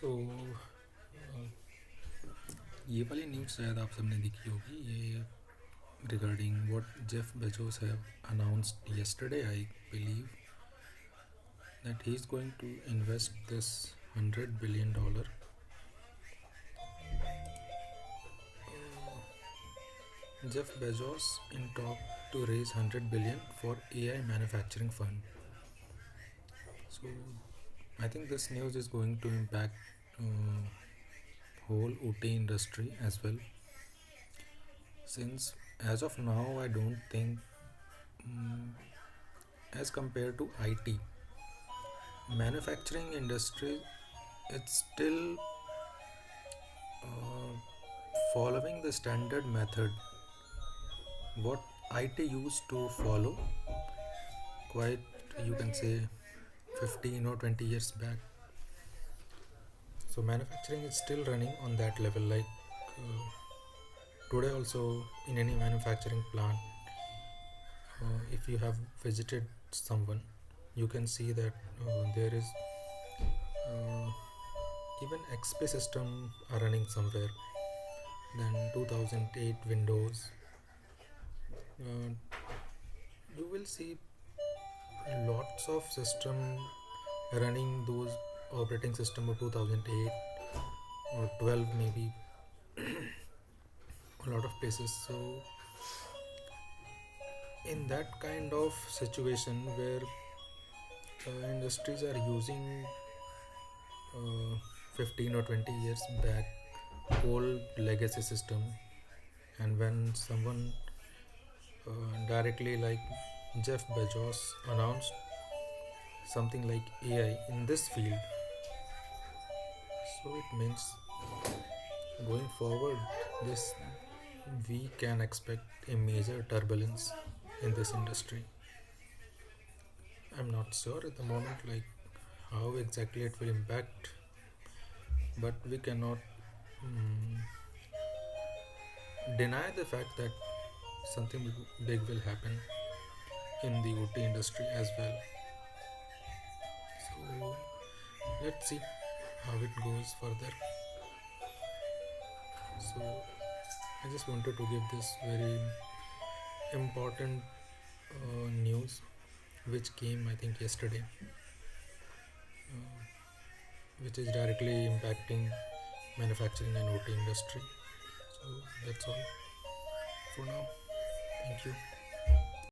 सो ये वाली न्यूज़ शायद आप सबने देखी होगी ये regarding what Jeff Bezos have announced yesterday. I believe that he is going to invest this $100 billion Jeff Bezos in talk to raise 100 billion for AI manufacturing fund. So I think this news is going to impact whole OT industry as well. Since as of now, I don't think as compared to IT, manufacturing industry it's still following the standard method what IT used to follow quite you can say 15 or 20 years back. So manufacturing is still running on that level like today also in any manufacturing plant if you have visited someone you can see that there is uh, even XP system are running somewhere, then 2008 Windows. You will see lots of system running those operating system of 2008 or 12 maybe a lot of places. So in that kind of situation where industries are using 15 or 20 years back old legacy system, and when someone directly like Jeff Bezos announced something like AI in this field, so it means going forward this we can expect a major turbulence in this industry. I'm not sure at the moment like how exactly it will impact, but we cannot mm, deny the fact that something big will happen in the OT industry as well. So let's see how it goes further. So I just wanted to give this very important news which came I think yesterday, which is directly impacting manufacturing and OT industry. So that's all for now. Thank you.